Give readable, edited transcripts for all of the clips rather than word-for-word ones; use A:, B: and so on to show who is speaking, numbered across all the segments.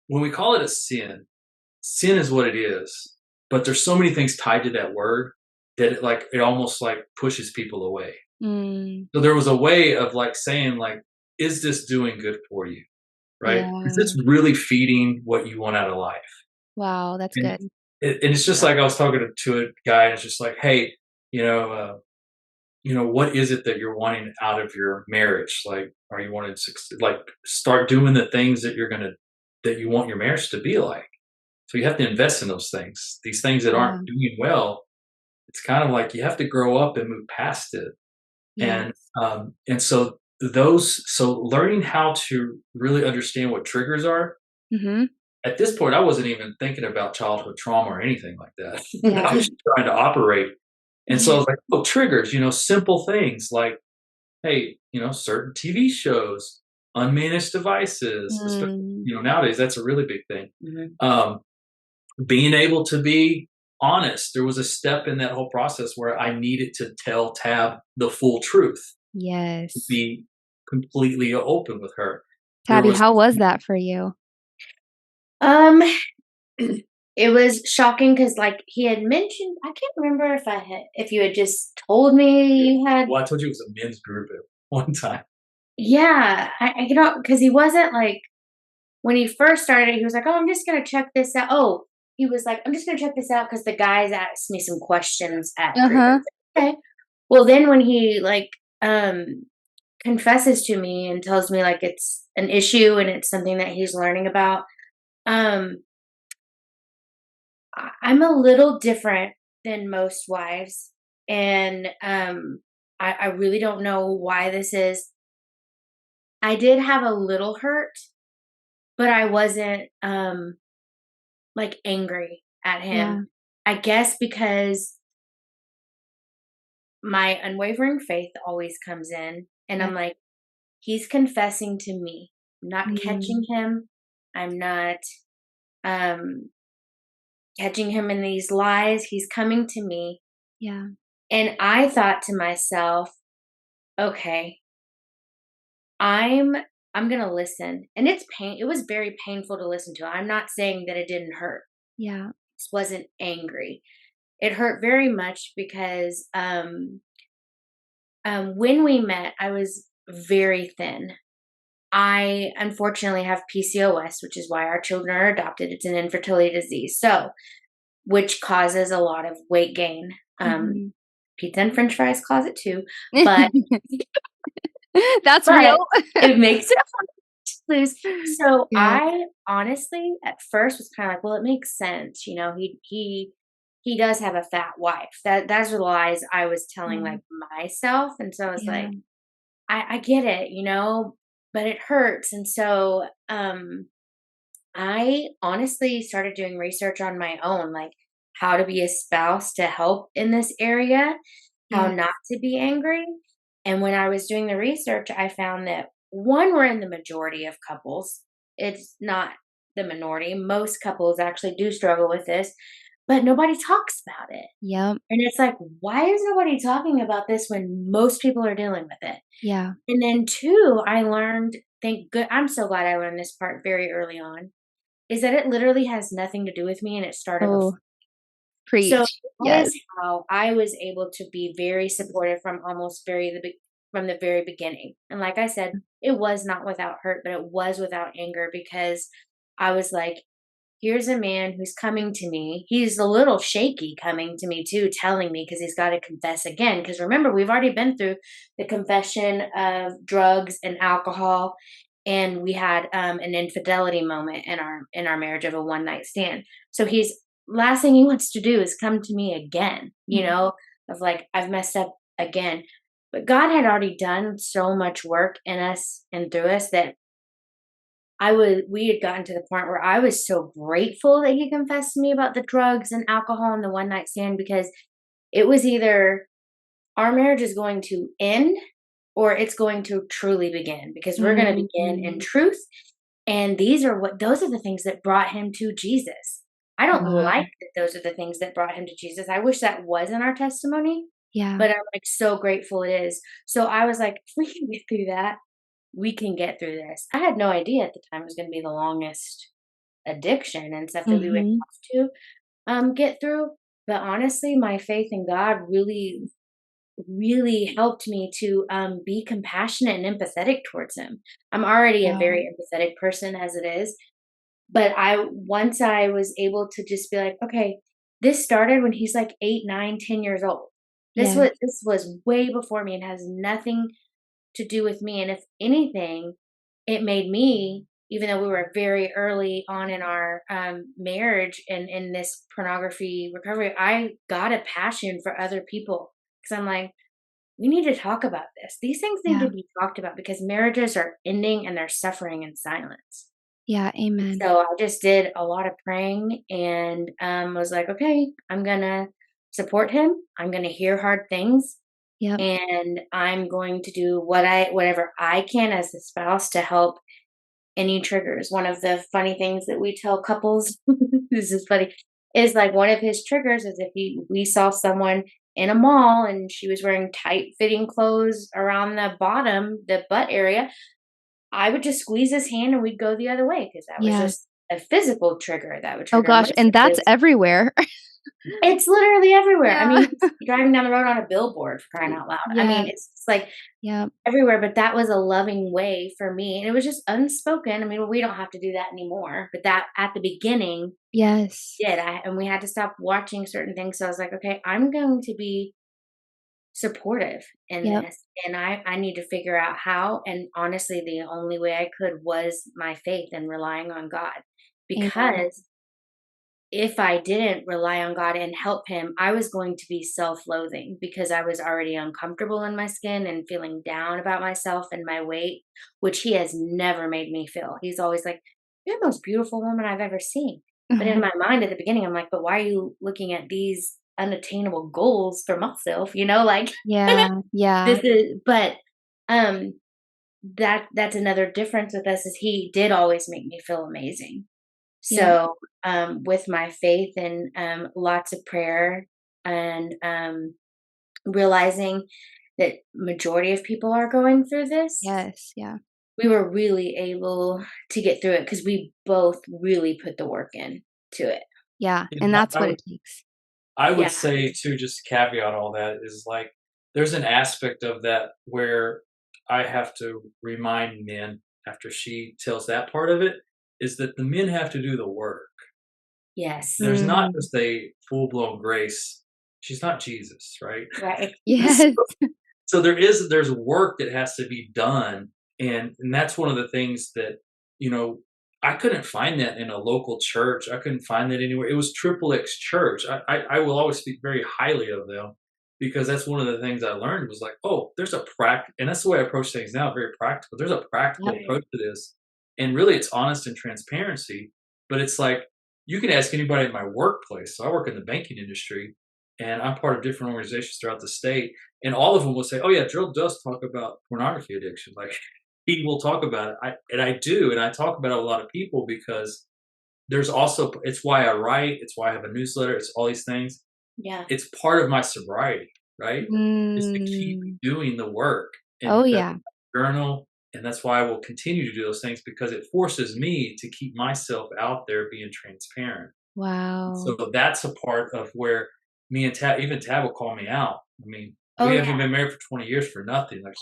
A: when we call it a sin, sin is what it is. But there's so many things tied to that word that it almost like pushes people away.
B: Mm,
A: So there was a way of like saying like, is this doing good for you? Right? Is
B: yeah.
A: this really feeding what you want out of life?
B: Wow, that's
A: And
B: good.
A: and it's just like I was talking to a guy, and it's just like, hey, you know, uh, what is it that you're wanting out of your marriage? Like, are you wanting to like start doing the things that you want your marriage to be like? So you have to invest in those things. These things that
B: Yeah.
A: aren't doing well, it's kind of like you have to grow up and move past it. And
B: Yes.
A: so learning how to really understand what triggers are.
B: Mhm.
A: At this point, I wasn't even thinking about childhood trauma or anything like that. I
B: Yeah.
A: was just trying to operate. And so I
B: Yeah.
A: was like, oh, triggers, simple things like, hey, certain TV shows, unmanaged devices, especially,
B: Mm.
A: nowadays, that's a really big thing.
B: Mhm.
A: Being able to be honest. There was a step in that whole process where I needed to tell Tab the full truth,
B: Yes.
A: be completely open with her. There
B: Tabby,
A: was
B: how was that for you?
C: Um, it was shocking because, like, he had mentioned, I can't remember if you had just told me you had.
A: well, I told you it was a men's group at one time.
C: Yeah, because he wasn't like, when he first started, he was like, "Oh, I'm just gonna check this out." Oh, he was like, "I'm just gonna check this out because the guys asked me some questions at group."
B: Uh-huh.
C: Okay. Well, then when he like um confesses to me and tells me like it's an issue and it's something that he's learning about, um, I'm a little different than most wives, and I really don't know why this is. I did have a little hurt, but I wasn't like angry at
B: Yeah.
C: him. I guess because my unwavering faith always comes in, and
B: Yeah.
C: I'm like, he's confessing to me. I'm not catching
B: Mm.
C: him. I'm not um catching him in these lies. He's coming to me.
B: Yeah.
C: And I thought to myself, okay, I'm I'm going to listen. And it was very painful to listen to. I'm not saying that it didn't hurt.
B: Yeah.
C: It wasn't angry. It hurt very much because when we met, I was very thin. I unfortunately have PCOS, which is why our children are adopted. It's an infertility disease. So, which causes a lot of weight gain.
B: Mhm.
C: Pizza and French fries cause it too, but
B: That's real.
C: but it makes it hard to lose. So
B: Yeah.
C: I honestly, at first, was kind of like, well, it makes sense. He does have a fat wife. That's the lies I was telling
B: Yeah.
C: like myself, and so I was
B: Yeah.
C: like, I get it, but it hurts, and so I honestly started doing research on my own, like how to be a spouse to help in this area, how
B: Yes.
C: not to be angry. And when I was doing the research, I found that one, we're in the majority of couples. It's not the minority. Most couples actually do struggle with this, but nobody talks about it.
B: Yep.
C: And it's like, why is nobody talking about this when most people are dealing with it?
B: Yeah.
C: And then two, I learned, thank good, I'm so glad I learned this part very early on, is that it literally has nothing to do with me and it started before.
B: Oh,
C: So
B: preach.
C: that
B: Yes.
C: is how I was able to be very supportive from the very beginning. And like I said, it was not without hurt, but it was without anger because I was like, here's a man who's coming to me. He's a little shaky coming to me too, telling me because he's got to confess again. Because remember, we've already been through the confession of drugs and alcohol, and we had an infidelity moment in our marriage of a one night stand. So he's last thing he wants to do is come to me again,
B: Mhm.
C: of like I've messed up again. But God had already done so much work in us and through us that we had gotten to the point where I was so grateful that he confessed to me about the drugs and alcohol and the one night stand because it was either our marriage is going to end or it's going to truly begin because we're going to begin in
B: Mhm.
C: truth. And those are the things that brought him to Jesus. I don't like
B: Wow.
C: that those are the things that brought him to Jesus. I wish that wasn't our testimony,
B: Yeah.
C: but I'm like so grateful it is. So I was like, if we can get through that, we can get through this. I had no idea at the time it was going to be the longest. addiction and stuff that we would have to get through. But honestly, my faith in God really, really helped me to be compassionate and empathetic towards him. I'm already a
B: Wow.
C: very empathetic person as it is, but once I was able to just be like, okay, this started when he's like 8, 9, 10 years old.
B: Yes.
C: This was way before me and has nothing to do with me. And if anything, it made me, even though we were very early on in our marriage and in this pornography recovery, I got a passion for other people because I'm like, we need to talk about this. These things need
B: Yeah.
C: to be talked about because marriages are ending and they're suffering in silence.
B: Yeah. Amen.
C: So I just did a lot of praying and was like, okay, I'm going to support him. I'm going to hear hard things
B: Yep.
C: and I'm going to do whatever I can as a spouse to help any triggers. One of the funny things that we tell couples, this is funny, is like one of his triggers is if we saw someone in a mall and she was wearing tight fitting clothes around the bottom, the butt area, I would just squeeze his hand and we'd go the other way because that was
B: Yes.
C: just a physical trigger that would
B: Oh
C: trigger
B: gosh, and that's everywhere.
C: it's literally everywhere. I
B: Yeah.
C: mean, driving down the road on a billboard for crying out loud. I mean,
B: Yes.
C: it's like
B: Yep.
C: everywhere, but that was a loving way for me. And it was just unspoken. I mean, we don't have to do that anymore. But that at the beginning
B: Yes.
C: did. And we had to stop watching certain things. So I was like, okay, I'm going to be supportive in
B: Yep.
C: this. And I need to figure out how. And honestly, the only way I could was my faith and relying on God.
B: Amen.
C: Because if I didn't rely on God and help him, I was going to be self-loathing because I was already uncomfortable in my skin and feeling down about myself and my weight, which he has never made me feel. He's always like, "You're the most beautiful woman I've ever seen." But in my mind at the beginning, I'm like, "But why are you looking at these unattainable goals for myself?" Like
B: Yeah. Yeah.
C: this is, but um, that's another difference with us is he did always make me feel amazing.
B: Yep.
C: So, with my faith and lots of prayer and realizing that majority of people are going through this,
B: Yes. Yeah.
C: we were really able to get through it because we both really put the work in to it.
B: Yeah.
A: You
B: And
A: know,
B: that's what it takes.
A: I would
C: Yeah.
A: say too, just to caveat all that is like there's an aspect of that where I have to remind men after she tells that part of it is that the men have to do the work.
C: Yes.
A: There's not
B: Mm.
A: just a full blown grace. She's not Jesus, right?
C: Right.
B: Yes.
A: So there's work that has to be done, and that's one of the things that you know I couldn't find that in a local church. I couldn't find that anywhere. It was Triple X Church. I will always speak very highly of them because that's one of the things I learned was like, oh, there's a and that's the way I approach things now, very practical. There's a practical
B: Yep.
C: Right.
A: approach to this, and really it's honest and transparency. But it's like you can ask anybody in my workplace. So I work in the banking industry, and I'm part of different organizations throughout the state and all of them will say, "Oh yeah, Gerald does talk about pornography addiction." Like he will talk about it. I do, and I talk about it with a lot of people because there's also it's why I write, it's why I have a newsletter, it's all these things.
C: Yeah.
A: It's part of my sobriety, right? Is to keep
B: Mm.
A: doing the work,
B: Oh
A: and that's
B: yeah.
A: why I journal, and that's why I will continue to do those things because it forces me to keep myself out there being transparent.
B: Wow.
A: So that's a part of where me and Tab, even Tab will call me out. I mean, we
C: Oh
A: haven't
C: yeah.
A: been married for 20 years for nothing. Like,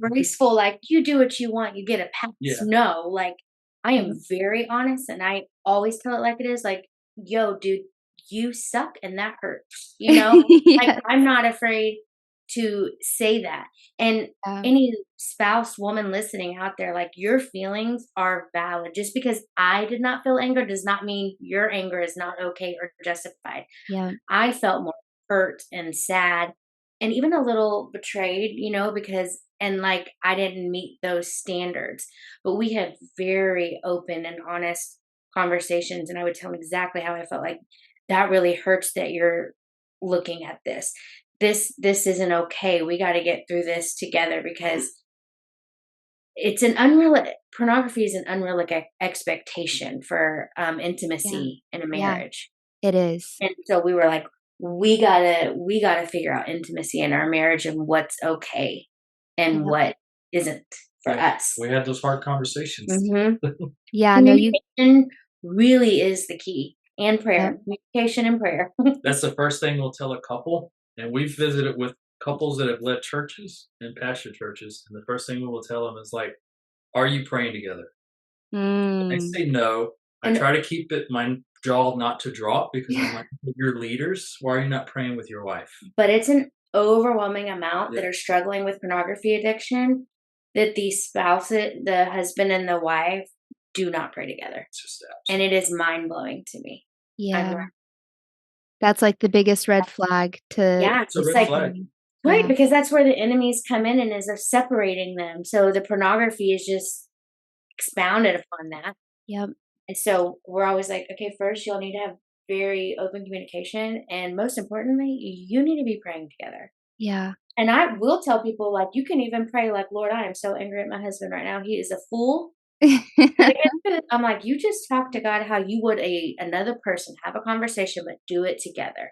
C: Graceful, like you do what you want, you get a pass.
A: yeah,
C: No, like I
B: Yep.
C: am very honest and I always tell it like it is, like, yo, dude, you suck and that hurts. Like
B: Yes.
C: I'm not afraid to say that. And
B: Yeah.
C: any spouse, woman listening out there, like your feelings are valid. Just because I did not feel anger does not mean your anger is not okay or justified.
B: Yeah.
C: I felt more hurt and sad and even a little betrayed, because and like I didn't meet those standards. But we had very open and honest conversations and I would tell him exactly how I felt like that really hurts that you're looking at this. This isn't okay. We got to get through this together because it's an unreal pornography is an unrealistic expectation for
B: Yeah.
C: intimacy in a
B: Yeah.
C: marriage.
B: It is.
C: And so we were like, we gotta figure out intimacy in our marriage and what's okay and
B: Yep.
C: what isn't for
A: yeah.
C: us.
A: We had those hard conversations.
C: Hmm.
B: Yeah. No, you
C: Communication really is the key. And
B: Yep.
C: prayer, communication and prayer.
A: That's the first thing we'll tell a couple, and we've visited with couples that have led churches and pastor churches, and the first thing we will tell them is like, "Are you praying together?" They
B: Mm.
A: say no. I
C: And
A: try to keep it my jaw not to drop because I'm like, "You're leaders. Why are you not praying with your wife?"
C: but it's an overwhelming amount
A: Yeah,
C: that are struggling with pornography addiction that the spouses, the husband and the wife, do not pray together.
A: it's just
C: And
A: abs
C: it is mind blowing to me. I'm
B: Yeah.
C: like,
B: That's like the biggest red flag to
C: yeah,
A: it's a
C: it's
A: red
C: like,
A: flag.
C: right,
B: Yeah.
C: because that's where the enemies come in and is separating them. So the pornography is just expounded upon that.
B: Yep.
C: And so we're always like, okay, first, you'll need to have very open communication. And most importantly, you need to be praying together.
B: Yeah.
C: And I will tell people, like, you can even pray, like, Lord, I am so angry at my husband right now. He is a fool. I'm like, you just talk to God how you would another person, have a conversation, but do it together.